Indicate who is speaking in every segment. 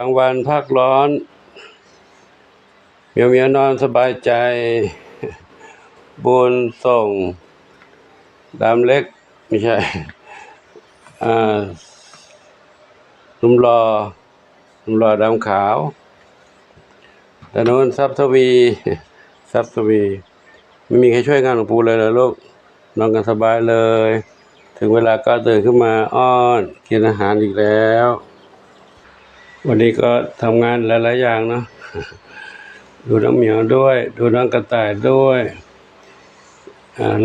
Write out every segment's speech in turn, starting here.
Speaker 1: กลางวันพักร้อนเมียวนอนสบายใจบุญส่งดำเล็กไม่ใช่หนุ่มหล่อดำขาวแต่โน้นทรัพย์ทวีไม่มีใครช่วยงานหลวงปู่เลยเหรอลูกนอนกันสบายเลยถึงเวลาก็ตื่นขึ้นมาอ้อนกินอาหารอีกแล้ววันนี้ก็ทำงานหลายๆอย่างเนาะดูน้องเหมียวด้วยดูน้องกระต่ายด้วย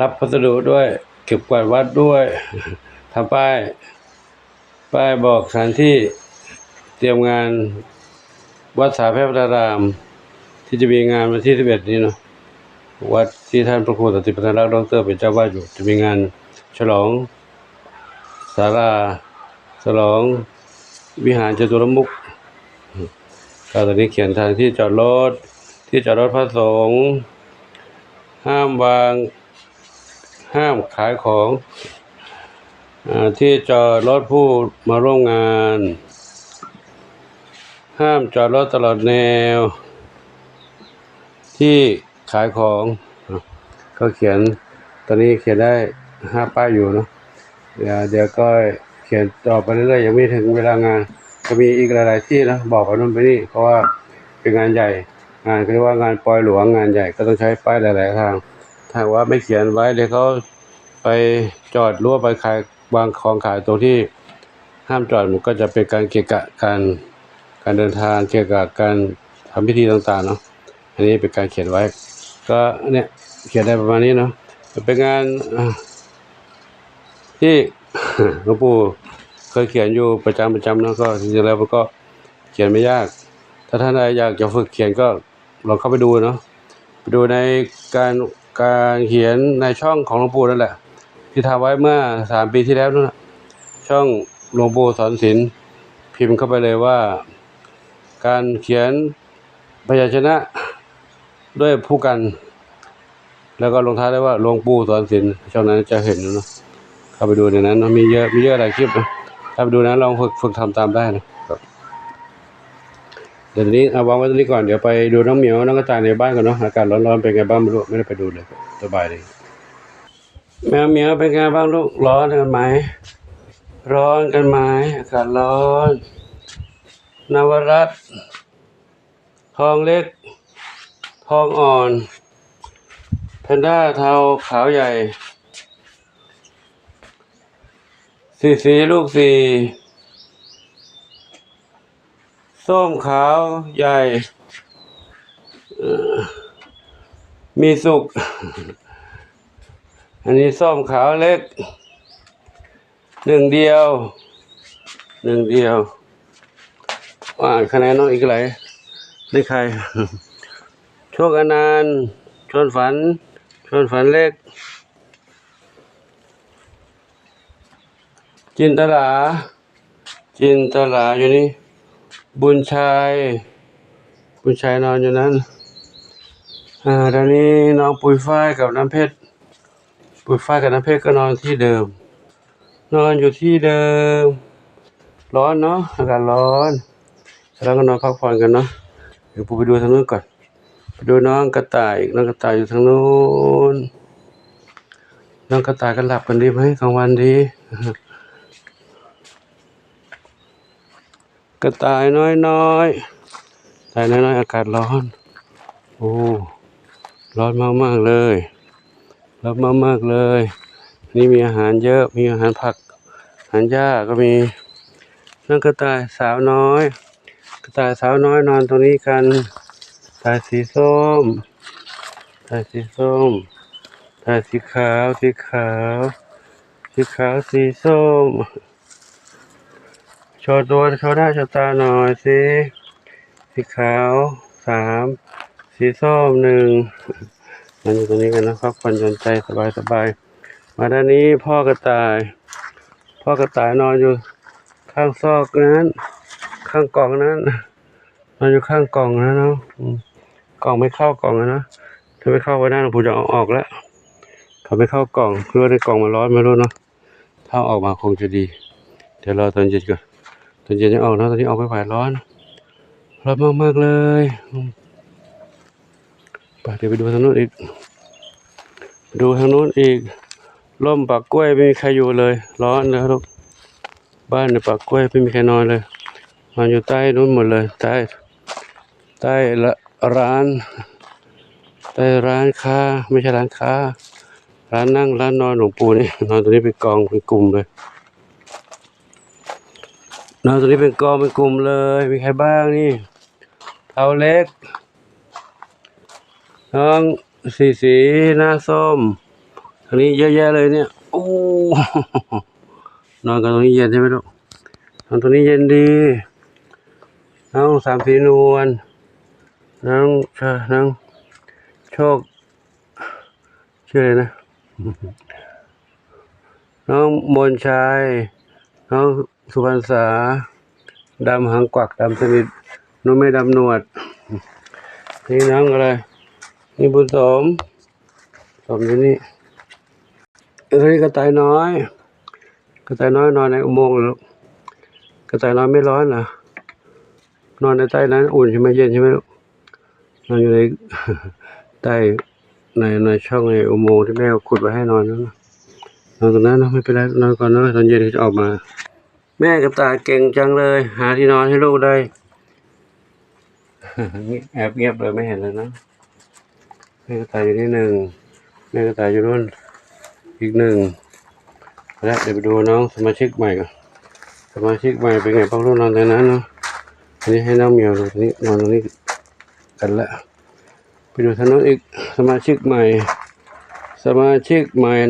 Speaker 1: รับพัสดุด้วยเก็บกวาดวัดด้วยทำป้ายบอกสถานที่เตรียมงานวัดสาแพร่พระรามที่จะมีงานวันที่11นี้เนาะวัดที่ท่านพระครูสันติพัฒนรักษ์ดร.เป็นเจ้าวาดอยู่จะมีงานฉลองศาลาฉลองวิหารจตุรมุขก็ตอนนี้เขียนทางที่จอดรถพระสงฆ์ห้ามขายของที่จอดรถผู้มาร่วมงานห้ามจอดรถตลอดแนวที่ขายของก็เขียนตอนนี้เขียนได้5ป้ายอยู่เนาะเดี๋ยวก็เขียนต่อไปเรื่อยๆยังไม่ถึงเวลางานก็มีอีกหลายๆที่นะบอกไปนู่นไปนี่เพราะว่าเป็นงานใหญ่งานเรียกว่างานปอยหลวงงานใหญ่ก็ต้องใช้ป้ายหลายๆทางถ้าว่าไม่เขียนไว้เดี๋ยวเขาไปจอดรั่วไปขายวางของขายตรงที่ห้ามจอดมันก็จะเป็นการเกะกะการเดินทางเกี่ยวกับการทำพิธีต่างๆเนาะอันนี้เป็นการเขียนไว้ก็เนี่ยเขียนได้ประมาณนี้เนาะเป็นงานที่หลวงปู่เคยเขียนอยู่ประจำเนาะก็จริงๆแล้วมันก็เขียนไม่ยากถ้าท่านใดอยากจะฝึกเขียนก็ลองเข้าไปดูเนาะไปดูในการเขียนในช่องของหลวงปู่นั่นแหละที่ทำไว้เมื่อ3 ปีที่แล้วนั่นแหละช่องหลวงปู่สอนศิลป์พิมพ์เข้าไปเลยว่าการเขียนพยัญชนะด้วยผู้กันแล้วก็ลงท้ายได้ว่าหลวงปู่สอนศิลป์ช่องนั้นจะเห็นเนาะเข้าไปดูในนั้นมีเยอะหลายคลิปนะถ้าไปดูนั้นลองฝึกทำตามได้นะครับเดี๋ยวนี้เอาวางไว้ตรงนี้ก่อนเดี๋ยวไปดูน้องเหมียวน้องกระต่ายในบ้านกันเนาะอากาศร้อนๆเป็นไงบ้างไม่รู้ไม่ได้ไปดูเลยสบายดีแมวเหมียวเป็นไงบ้างลูกร้อนกันไหมอากาศร้อนนวรัตน์ทองเล็กทองอ่อนแพนด้าเทาขาวใหญ่สีลูก4ส้มขาวใหญ่มีสุกอันนี้ส้มขาวเล็กหนึ่งเดียวว่าคะแนนน้องอีกไหลได้ใครโชคอนันต์ชวนฝันเล็กจินตลาอยู่นี่บุญชัยนอนอยู่นั้นตอนนี้น้องปุยฝ้ายกับน้ำเพชรก็นอนที่เดิมนอนอยู่ที่เดิมร้อนเนาะอากาศร้อนแล้วก็นอนพักผ่อนกันเนาะเดี๋ยวไปดูทางนู้นก่อนไปดูน้องกระต่ายอยู่ทางนู้นน้องกระต่ายก็หลับกันดีไหมกลางวันดีกระต่ายน้อยอากาศร้อนโอ้ร้อนมากเลยนี่มีอาหารเยอะมีอาหารผักอาหารหญ้าก็มีน้องกระต่ายสาวน้อยนอนตรงนี้กันกระต่ายสีส้มกระต่ายสีขาวสีส้มโชว์หน้าโชว์ตาหน่อยสิสีขาว3สีส้ม1มันอยู่ตรงนี้กันนะครับผ่อนหย่อนใจสบายมาด้านนี้พ่อกระต่ายนอนอยู่ข้างซอกนั้นข้างกล่องนั้นนอนอยู่ข้างกล่องนะเนาะกล่องไม่เข้ากล่องนะถ้าไม่เข้าไปได้ผมจะเอาออกแล้วเขาไม่เข้ากล่องคือว่าในกล่องมันร้อนไม่รู้เนาะถ้าออกมาคงจะดีเดี๋ยวรอตอนเย็นก่อนตอนเย็นจะออกนะตอนนี้ออกไม่ไหวร้อน ร้อนมากๆเลยไปเดี๋ยวไปดูทางโน้นอีกดูทางโน้นอีกร่มปักกล้วยไม่มีใครอยู่เลยร้อนเลยลูกบ้านในปักกล้วยไม่มีใครนอนเลยนอนอยู่ใต้นู้นหมดเลยใต้ละร้านใต้ร้านค้าไม่ใช่ร้านค้าร้านนั่งร้านนอนหลวงปู่นี่นอนตรงนี้เป็นกองเป็นกลุ่มเลยนอนตรงนี้เป็นกองเป็นกลุ่มเลยมีใครบ้างนี่เท้าเล็กน้องสีหน้าส้มอันนี้เยอะแยะเลยเนี่ยโอ้นอนกันตรงนี้เย็นใช่ไหมลูกนอนตรงนี้เย็นดีน้องสามสีนวลน้องโชคชื่ออะไรนะน้องมนชัยน้องสุพรรณษาดำหางกวักดำสนิทน้องไม่ดำหนวดนี่น้องอะไรนี่บุญสมอยู่นี่นี่กระต่ายน้อยนอนในอุโมงค์ลูกกระต่ายน้อยไม่ร้อนเหรอนอนในใต้นั้นอุ่นใช่ไหมเย็นใช่ไหมลูกนอนอยู่ในใต้ในช่องในอุโมงค์ที่แม่ขุดไว้ให้นอนนั่นนอนตรงนั้นนะไม่เป็นไรนอนก่อนนะตอนเย็นจะออกมาแม่กับตาเก่งจังเลยหาที่นอนให้ลูกได้แอบเงียบเลยไม่เห็นเลยนะแม่กับตาอยู่นี่หนึ่งแม่กับตาอยู่นู่นอีกหนึ่งแล้วเดี๋ยวไปดูน้องสมาชิกใหม่ก่อนสมาชิกใหม่เป็นไงบ้างลูกนอนตรงนั้นเนาะอันนี้ให้น้องเหมียวดูตรงนี้นอนตรงนี้กันละไปดูทางโน้นอีกสมาชิกใหม่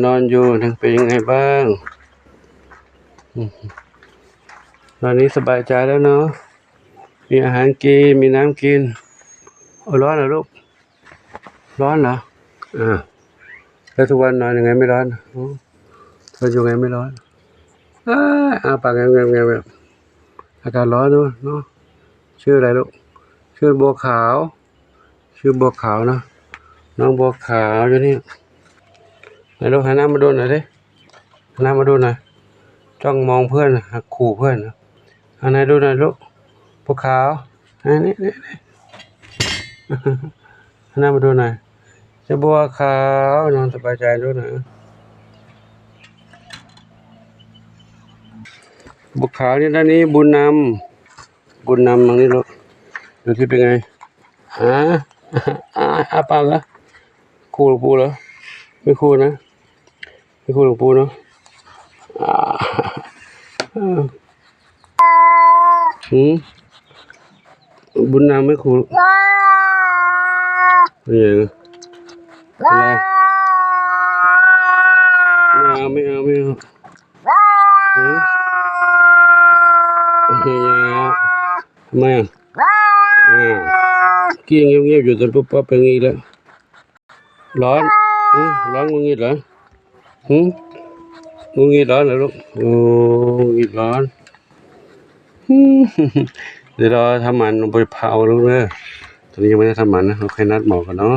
Speaker 1: นอนอยู่ทั้งเป็นยังไงบ้างตอนนี้สบายใจแล้วเนาะมีอาหารกินมีน้ำกินร้อนเหรอลูกร้อนเหรอแล้วทุกวันนอนยังไงไม่ร้อนทนอยู่ไงไม่ร้อนปากแงบอากาศร้อนด้วยเนาะชื่ออะไรลูกชื่อบัวขาวนะน้องบัวขาวอยู่นี่ไหนลูกหันหน้ามาดูหน่อยดิหันหน้ามาดูหน่อยจ้องมองเพื่อนขู่เพื่อนอันไหนดูหน่อยลูกบัวขาวนี่หันหน้ามาดูหน่อยจะบัวขาวนอนสบายใจด้วยนะบัวขาวนี่ด้านนี้บุญนำตรงนี้ลูกดูที่เป็นไงปากละคู่หลวงปู่เหรอไม่คู่นะไม่คู่หลวงปู่เนาะบุญนำไม่คู่อะไรไม่เอาไม่เอาทำไมกี้เงียบอยู่จนปุ๊บเป็นงี้แล้วร้อนงุนงิดเหรองุนงิดร้อนเหรอลูกโอ้งุนงิดร้อนเดี๋ยวเราทำมันไปเผาลูกเลยตอนนี้ยังไม่ได้ทำมันนะเราแค่นัดหมอกันเนาะ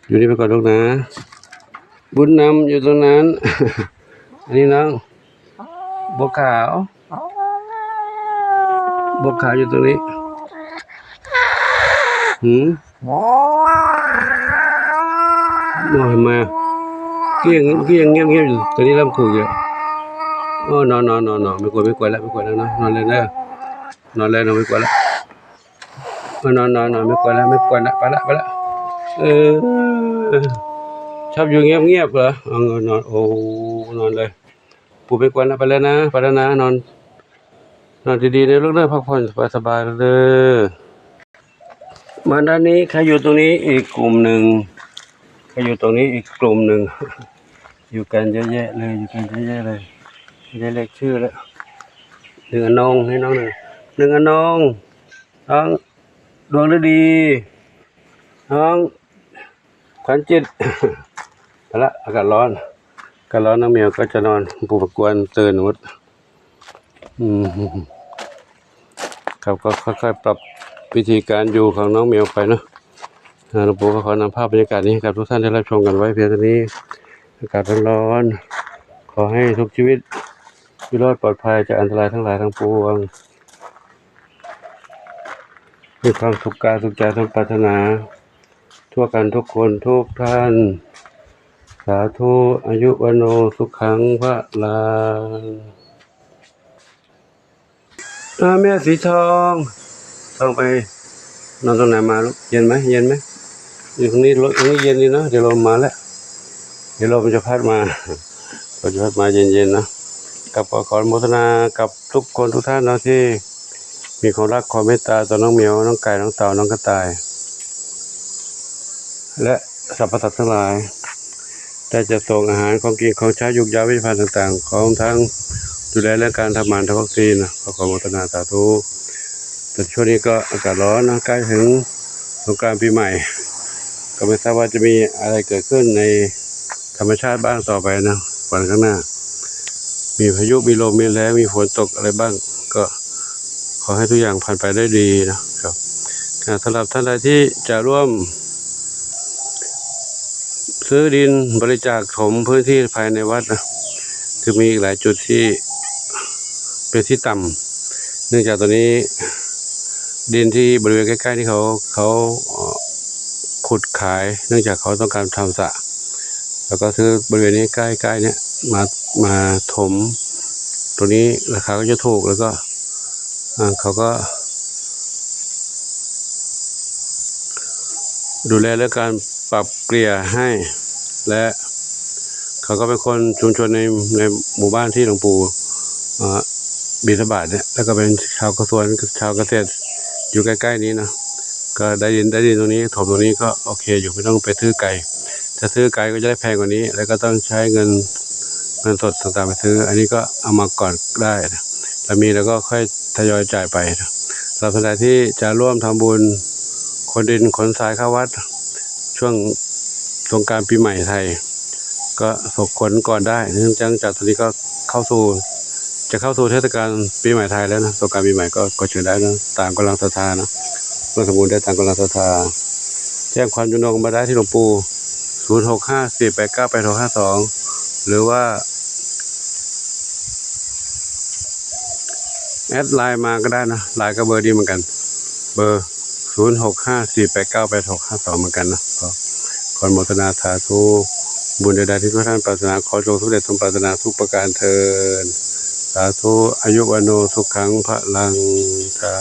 Speaker 1: อยู่นี่ไปก่อนลูกนะบุญนำอยู่ตรงนั้นอันนี้น้องบัวขาวอยู่ตรงนี้นอนมาเกี้ยงเงียบอยู่ตอนนี้เริ่มคุยอยู่นอนไม่กลัวแล้วนะนอนเลยนะนอนไม่กลัวแล้วนอนไม่กลัวแล้วไปละชอบอยู่เงียบเหรอนอนนอนเลยปู่ไม่กลัวแล้วไปแล้วนะนอนดีๆในลูกเด้อพักผ่อนสบายๆเลยมาด้านนี้ใครอยู่ตรงนี้อีกกลุ่มหนึ่งอยู่กันเยอะแยะเลยไม่ได้เรียกชื่อแล้วหนึ่งอนงให้น้องหนึ่งอนงน้องดวงฤดีน้องขวัญจิตไปละอากาศร้อนน้องเหมียวก็จะนอนปู่ประกวนตื่นหมดครับก็ค่อยๆปรับวิธีการอยู่ของน้องเหมียวไปเนาะหลวงปู่ก็ขอนำภาพบรรยากาศนี้ให้กับทุกท่านได้รับชมกันไว้เพียงเท่านี้อากาศร้อนขอให้ทุกชีวิตอยู่รอดปลอดภัยจากอันตรายทั้งหลายทั้งปวง มีความสุขกายสุขใจสมปรารถนาทั่วกันทุกคนทุกท่านสาธุอายุวโนสุขังพระลานแม่สีทองต้องไปนอนตรงไหนมาลูกเย็นไหมอยู่ตรงนี้รถตรงนี้เย็นดีนะเดี๋ยวลมมาแล้วเดี๋ยวลมจะพัดมาเย็นๆนะกับขออนุโมทนากับทุกคนทุกท่านนะที่มีความรักความเมตตาต่อน้องเหมียวน้องไก่น้องเต่าน้องกระต่ายและสรรพสัตว์ทั้งหลายได้จะส่งอาหารของกินของใช้ยุกยาวิภัณฑ์ต่างๆของทั้งดูแลเรื่องการทำหมันทำวัคซีนนะขออนุโมทนาสาธุแต่ช่วงนี้ก็อากาศร้อนนะใกล้ถึงสงกรานต์ปีใหม่ก็ไม่ทราบว่าจะมีอะไรเกิดขึ้นในธรรมชาติบ้างต่อไปนะวันข้างหน้ามีพายุมีลมมีแล้งมีฝนตกอะไรบ้างก็ขอให้ทุกอย่างผ่านไปได้ดีนะครับสำหรับท่านใดที่จะร่วมซื้อดินบริจาคถมพื้นที่ภายในวัดนะคือมีอีกหลายจุดที่เป็นที่ต่ำเนื่องจากตอนนี้ดินที่บริเวณใกล้ๆที่เขาขุดขายเนื่องจากเขาต้องการทำสระแล้วก็ซื้อบริเวณนี้ใกล้ๆเนี้ยมาถมตัวนี้ราคาก็จะถูกแล้วก็เขาก็ดูแลเรื่องการปรับเกลี่ยให้และเขาก็เป็นคนชุมชนในหมู่บ้านที่หลวงปู่บิณฑบาตเนี่ยแล้วก็เป็นชาวกระทรวงชาวเกษตรอยู่ใกล้ๆนี้นะก็ได้ยินตรงนี้ถมตรงนี้ก็โอเคอยู่ไม่ต้องไปซื้อไกลถ้าซื้อไกลก็จะได้แพงกว่านี้แล้วก็ต้องใช้เงินสดต่างๆไปซื้ออันนี้ก็เอามาก่อนได้นะแล้วมีแล้วก็ค่อยทยอยจ่ายไปนะสำหรับท่านใดที่จะร่วมทำบุญขนดินขนทรายเข้าวัดช่วงสงกรานต์ปีใหม่ไทยก็ส่งขนก่อนได้เนื่องจากตอนนี้ก็เข้าสู่เทศกาลปีใหม่ไทยแล้วนะสงกรานต์ปีใหม่ก็เชิญได้นะตามกำลังศรัทธานะเมื่อสมบูรณ์ได้ตามกำลังศรัทธาแจ้งความจำนงมาได้ที่หลวงปู่0654898652หรือว่าแอดไลน์มาก็ได้นะไลน์ก็เบอร์ดีเหมือนกันเบอร์0654898652เหมือนกันนะขออนุโมทนาสาธุบุญใดๆที่ทุกท่านปรารถนาขอจงสำเร็จสมปรารถนาทุกประการเทินสาธุอายุวโนสุขังพลังเจ้า